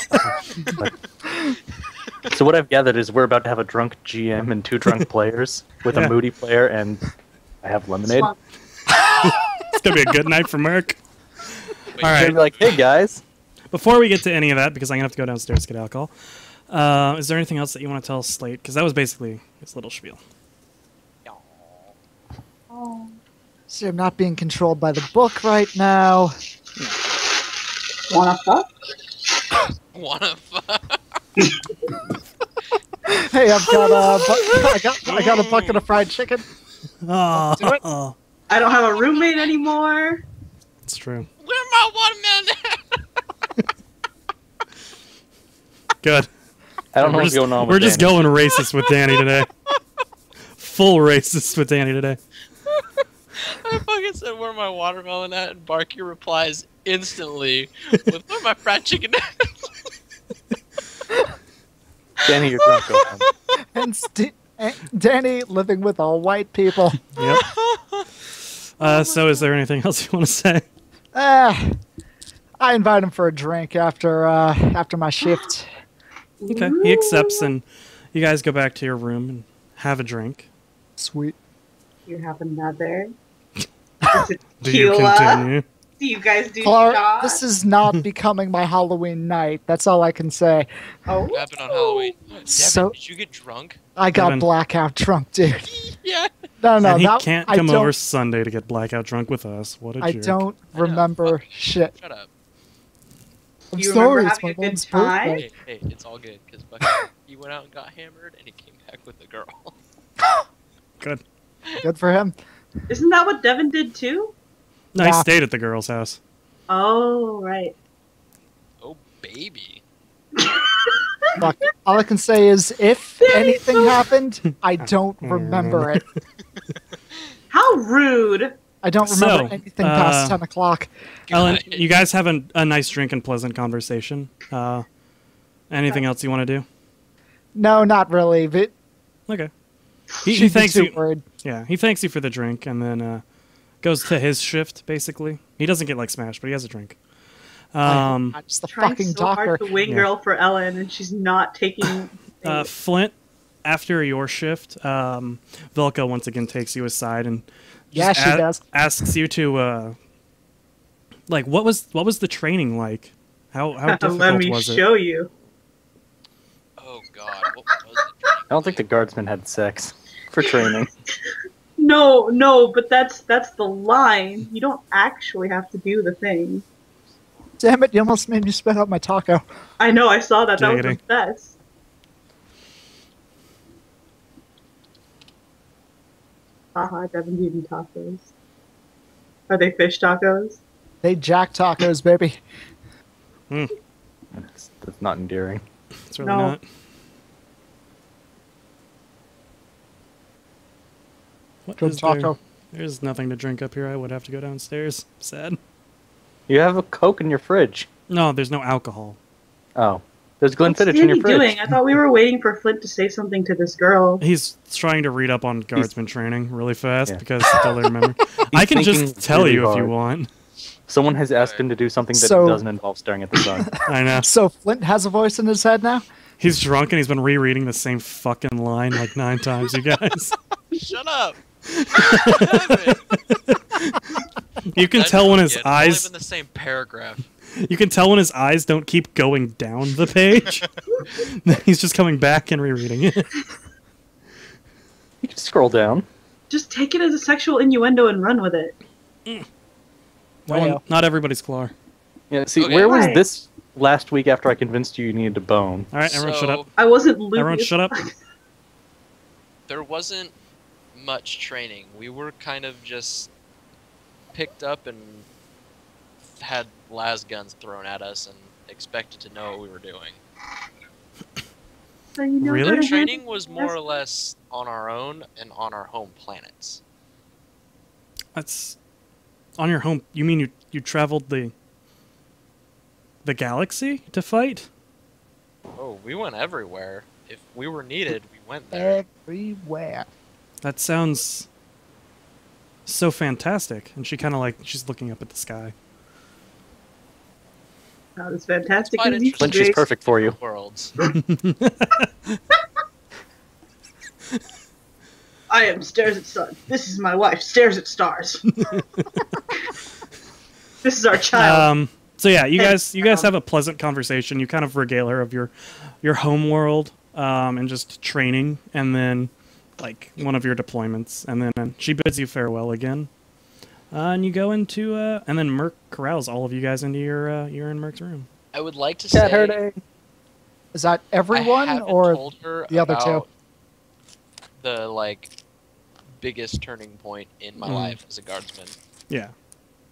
So what I've gathered is we're about to have a drunk GM and 2 drunk players with Yeah. a moody player, and I have lemonade. Slunk. It's gonna be a good night for Merc. Wait, All They'd right. be like, hey guys. Before we get to any of that, because I'm gonna have to go downstairs to get alcohol. Is there anything else that you want to tell Slate? Because that was basically his little spiel. Oh. See, I'm not being controlled by the book right now. Wanna fuck? Wanna fuck? Hey, I've got I got a bucket of fried chicken. Oh, Do it. I don't have a roommate anymore. it's true. Where my watermelon? Good. I don't know We're what's just, going on we're with just Danny. going racist with Danny today. Full racist with Danny today. I fucking said, "Where my watermelon at?" And Barky replies instantly with, "Where my fried chicken at?" Danny, you're drunk. Go home. And Danny living with all white people. Yep. So is there anything else you want to say? I invite him for a drink after my shift. Okay. He accepts, and you guys go back to your room and have a drink. Sweet. You have another. Do you Tequila? continue? Do you guys do Clark, shots? this is not becoming my Halloween night. That's all I can say. Oh. What happened on Halloween? Devin, So- did you get drunk? I got Kevin. blackout drunk, dude. Yeah. No, And he that, can't I come don't- over Sunday to get blackout drunk with us. What a I jerk. don't I know, remember fuck. shit. Shut up. I'm You sorry, remember it's having my a good mom's time? birthday. Hey, it's all good because he went out and got hammered and he came back with a girl. Good. Good for him. Isn't that what Devin did too? No, he Yeah. stayed at the girl's house. Oh, right. Oh baby. Look, all I can say is, if Danny, anything so- happened, I don't remember it. How rude. I don't remember So, anything past 10 o'clock. Ellen, God. you guys have a nice drink and pleasant conversation. Anything else you want to do? No, not really. But Okay. He she'd be thanks too you. worried. Yeah, he thanks you for the drink, and then goes to his shift. Basically, he doesn't get like smashed, but he has a drink. I'm just the Trying fucking so doctor. hard to wing Yeah. girl for Ellen, and she's not taking. Flint, after your shift, Velka once again takes you aside and Yeah, just she does. asks you to like what was the training like? How Let difficult me was it? show you. Oh God. What was it? I don't think the guardsmen had sex for training. No, but that's the line. You don't actually have to do the thing. Damn it, you almost made me spit out my taco. I know, I saw that. That was the Giggity. best. Haha, Devin's eating tacos. Are they fish tacos? They jack tacos, baby. That's not endearing. It's really No. not. What Good is there? taco. There's nothing to drink up here. I would have to go downstairs. Sad. You have a Coke in your fridge. No, there's no alcohol. Oh. There's Glenfiddich What's in your Danny fridge. doing? I thought we were waiting for Flint to say something to this girl. He's trying to read up on guardsman training really fast Yeah. because I totally remember. I can thinking just tell really you if you hard. want. Someone has asked him to do something that So- doesn't involve staring at the sun. I know. So Flint has a voice in his head now? He's drunk and he's been rereading the same fucking line like 9 times, you guys. Shut up. Devin. You can That's tell when not his good. It's only eyes been the same paragraph. you can tell when his eyes don't keep going down the page. He's just coming back and rereading it. You can scroll down. Just take it as a sexual innuendo and run with it. Well, not everybody's Clar. Yeah, see, Okay. where was Right. this last week after I convinced you needed to bone? All right, everyone shut up. I wasn't loopy. Everyone as shut up. fuck. There wasn't much training. We were kind of just picked up and had las guns thrown at us and expected to know what we were doing. So you know Really? how to Training handle was more or less on our own and on our home planets. That's on your home. You mean you traveled the galaxy to fight? Oh, we went everywhere. If we were needed, we went there. Everywhere. That sounds so fantastic. And she kind of like she's looking up at the sky. That was fantastic. Quite Easy interesting. Lynch is Great. perfect for you. Worlds. I am stares at sun. This is my wife. Stares at stars. This is our child. So yeah, you Hey, guys have a pleasant conversation. You kind of regale her of your home world and just training, and then like one of your deployments, and then she bids you farewell again. And you go into and then Merc corrals all of you guys into you're in Merc's room. I would like to Cat say herding. Is that everyone I haven't or told her the other two? about the like biggest turning point in my life as a guardsman. Yeah.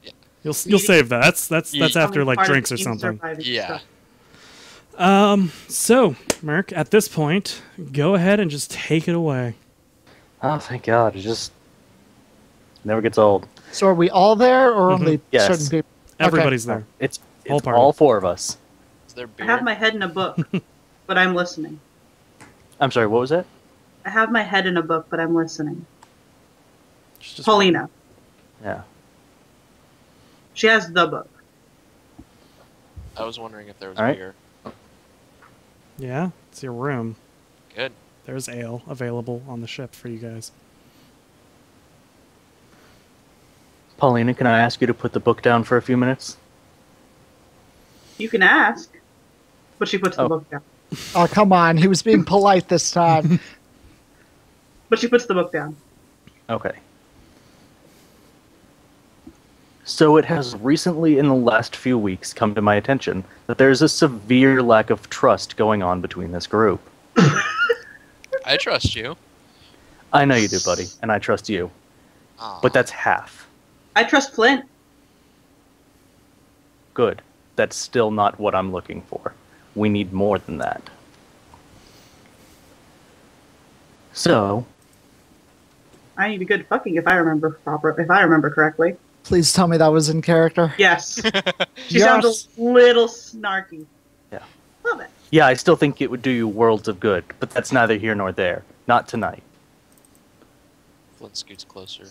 Yeah. You'll save that. That's Yeah. after like Part of drinks or team something. surviving Yeah. stuff. So Merc, at this point, go ahead and just take it away. Oh, thank God. It just never gets old. So are we all there, or only Yes. certain people? Everybody's there. It's Whole party. all four of us. Is there I beer? have my head in a book, but I'm listening. I'm sorry, what was that? I have my head in a book, but I'm listening. Just- Paulina. Yeah. She has the book. I was wondering if there was All right. beer. Yeah, it's your room. Good. There's ale available on the ship for you guys. Paulina, can I ask you to put the book down for a few minutes? You can ask, but she puts the Oh. book down. Oh, come on. He was being polite this time. But she puts the book down. Okay. So it has recently, in the last few weeks, come to my attention that there's a severe lack of trust going on between this group. I trust you. I know you do, buddy, and I trust you. Aw. But that's half. I trust Flint. Good. That's still not what I'm looking for. We need more than that. So, I need a good fucking if I remember correctly. Please tell me that was in character. Yes. She Yes. sounds a little snarky. yeah. Love it. Yeah, I still think it would do you worlds of good, but that's neither here nor there. Not tonight. Flint scoots closer.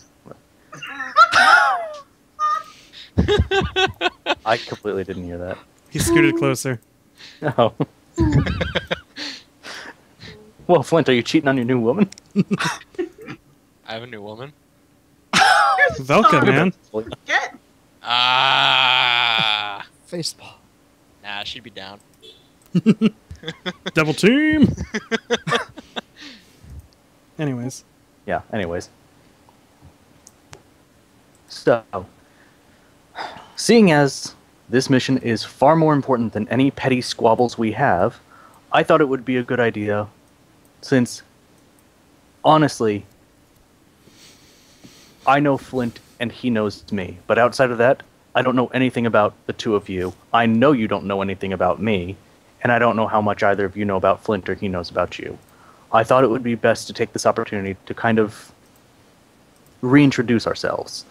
I completely didn't hear that. He scooted closer. No. Well, Flint, are you cheating on your new woman? I have a new woman. Velka, man. Get. Ah. Facepalm. Nah, she'd be down. Double team. Anyways. Yeah, anyways. So, seeing as this mission is far more important than any petty squabbles we have, I thought it would be a good idea, since, honestly, I know Flint and he knows me, but outside of that, I don't know anything about the two of you. I know you don't know anything about me, and I don't know how much either of you know about Flint or he knows about you. I thought it would be best to take this opportunity to kind of reintroduce ourselves.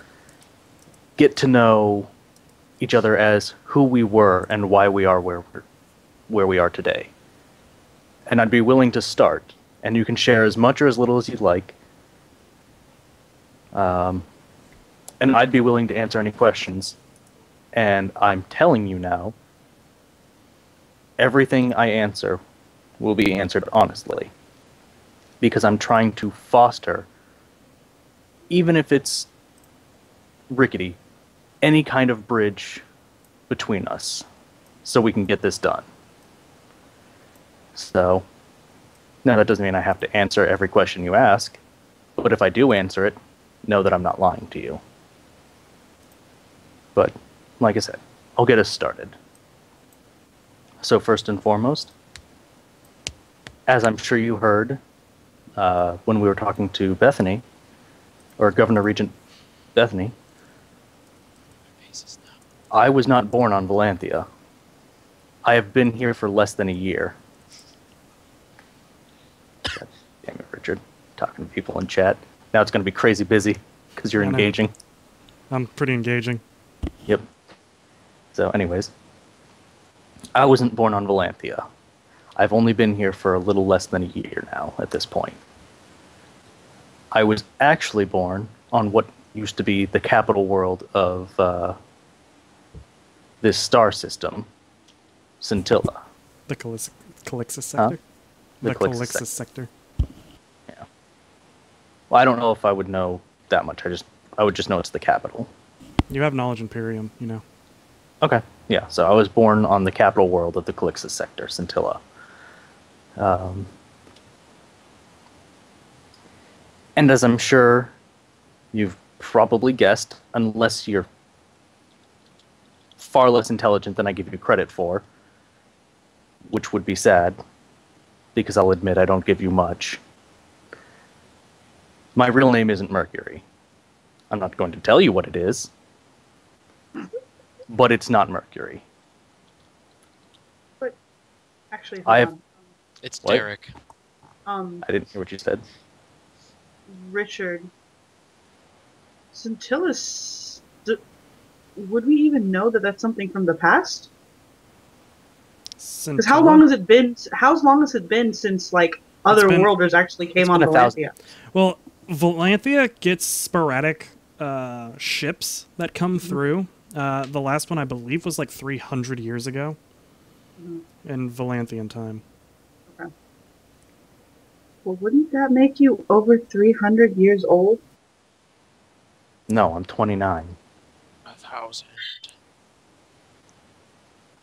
Get to know each other as who we were and why we are where we are today. And I'd be willing to start, and you can share as much or as little as you'd like. And I'd be willing to answer any questions. And I'm telling you now, everything I answer will be answered honestly. Because I'm trying to foster, even if it's rickety, any kind of bridge between us so we can get this done. So, now that doesn't mean I have to answer every question you ask, but if I do answer it, know that I'm not lying to you. But, like I said, I'll get us started. So first and foremost, as I'm sure you heard when we were talking to Bethany, or Governor Regent Bethany, Faces now. I was not born on Valanthia. I have been here for less than a year. God damn it, Richard. Talking to people in chat. Now it's going to be crazy busy because you're I know. engaging. I'm pretty engaging. Yep. So, anyways, I wasn't born on Valanthia. I've only been here for a little less than a year now at this point. I was actually born on what used to be the capital world of this star system, Scintilla. The Calixis Huh? sector. The The Calixis Calixis sector. Yeah. Well, I don't know if I would know that much. I would just know it's the capital. You have knowledge Imperium, you know. Okay. Yeah, so I was born on the capital world of the Calixis sector, Scintilla. And as I'm sure you've probably guessed, unless you're far less intelligent than I give you credit for, which would be sad, because I'll admit I don't give you much. My real name isn't Mercury. I'm not going to tell you what it is, but it's not Mercury. Actually, I hold have- It's What? Derek. on. I didn't hear what you said. Richard Scintillus, would we even know that that's something from the past? Because how long has it been? How long has it been since like other worlders actually came on Valanthia? Well, Valanthia gets sporadic ships that come through. The last one, I believe, was like 300 years ago in Valanthian time. Okay. Well, wouldn't that make you over 300 years old? No, I'm 29. 1,000.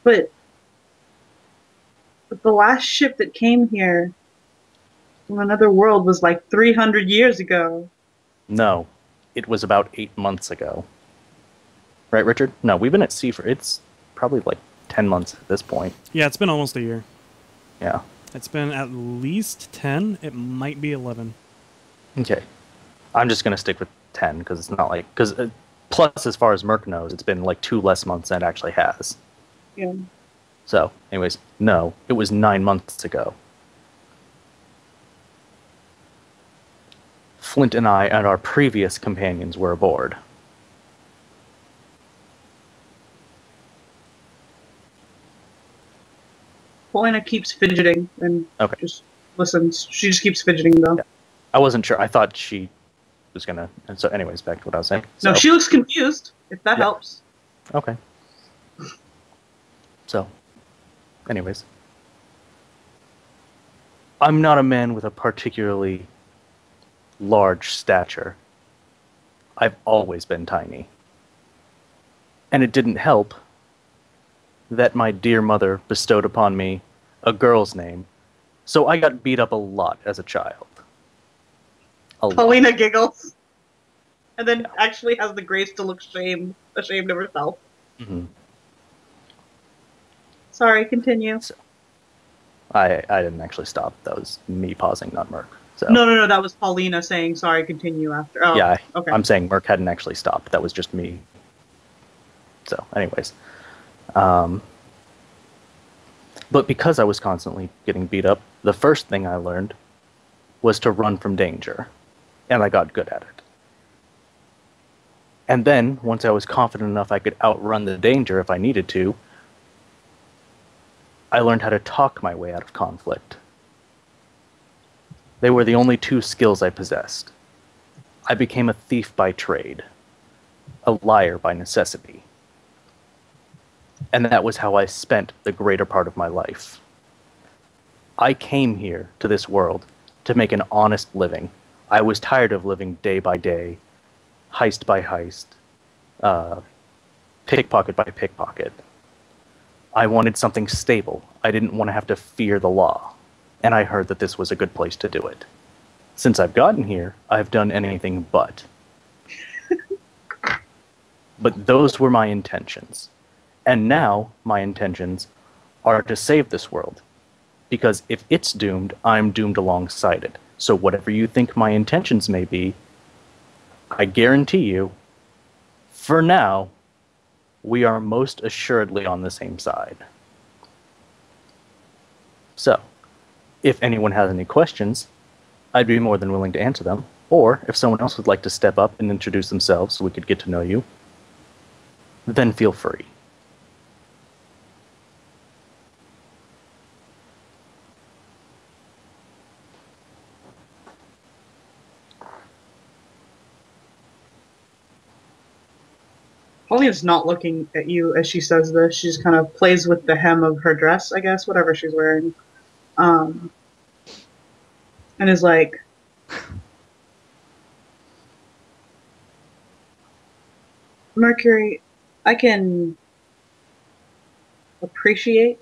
But the last ship that came here from another world was like 300 years ago. No, it was about 8 months ago. Right, Richard? No, we've been at sea for, it's probably like 10 months at this point. Yeah, it's been almost a year. Yeah. It's been at least 10. It might be 11. Okay. I'm just going to stick with 10 because it's not like, because plus as far as Merc knows, it's been like 2 less months than it actually has. Yeah. So, anyways, no, it was 9 months ago. Flint and I and our previous companions were aboard. Polina keeps fidgeting and just listens. She just keeps fidgeting though. Yeah. I wasn't sure. I thought she was gonna. And so, anyways, back to what I was saying. So, no, she looks confused. If that helps. Okay. So, anyways, I'm not a man with a particularly large stature. I've always been tiny. And it didn't help that my dear mother bestowed upon me a girl's name, so I got beat up a lot as a child. Paulina giggles. And then actually has the grace to look ashamed of herself. Mm-hmm. Sorry, continue. So, I didn't actually stop. That was me pausing, not Merc. So. No, that was Paulina saying sorry, continue after. Oh, yeah, okay. I'm saying Merc hadn't actually stopped. That was just me. So, anyways. But because I was constantly getting beat up, the first thing I learned was to run from danger. And I got good at it. And then, once I was confident enough I could outrun the danger if I needed to, I learned how to talk my way out of conflict. They were the only 2 skills I possessed. I became a thief by trade, a liar by necessity. And that was how I spent the greater part of my life. I came here to this world to make an honest living. I was tired of living day by day, heist by heist, pickpocket by pickpocket. I wanted something stable. I didn't want to have to fear the law. And I heard that this was a good place to do it. Since I've gotten here, I've done anything but. But those were my intentions. And now, my intentions are to save this world. Because if it's doomed, I'm doomed alongside it. So whatever you think my intentions may be, I guarantee you, for now, we are most assuredly on the same side. So, if anyone has any questions, I'd be more than willing to answer them. Or, if someone else would like to step up and introduce themselves so we could get to know you, then feel free. Paulina's not looking at you as she says this. She just kind of plays with the hem of her dress, I guess, whatever she's wearing. And is like, Mercury, I can appreciate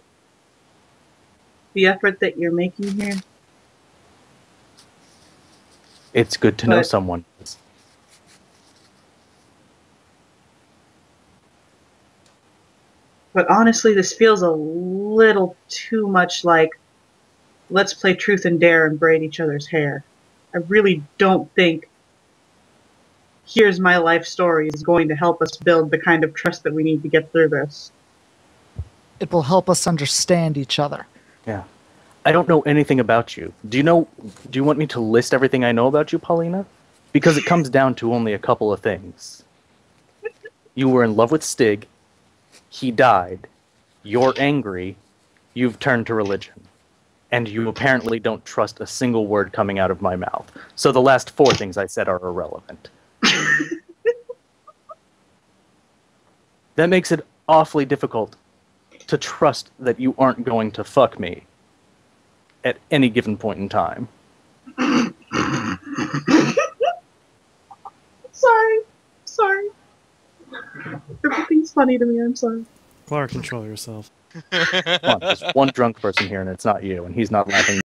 the effort that you're making here. It's good to know someone. But honestly, this feels a little too much like, let's play truth and dare and braid each other's hair. I really don't think here's my life story is going to help us build the kind of trust that we need to get through this. It will help us understand each other. Yeah. I don't know anything about you. Do you want me to list everything I know about you, Paulina? Because it comes down to only a couple of things. You were in love with Stig, he died, you're angry, you've turned to religion, and you apparently don't trust a single word coming out of my mouth. So the last 4 things I said are irrelevant. That makes it awfully difficult to trust that you aren't going to fuck me at any given point in time. Sorry. Everything's funny to me, I'm sorry. Clark, control yourself. Come on, there's one drunk person here and it's not you, and he's not laughing.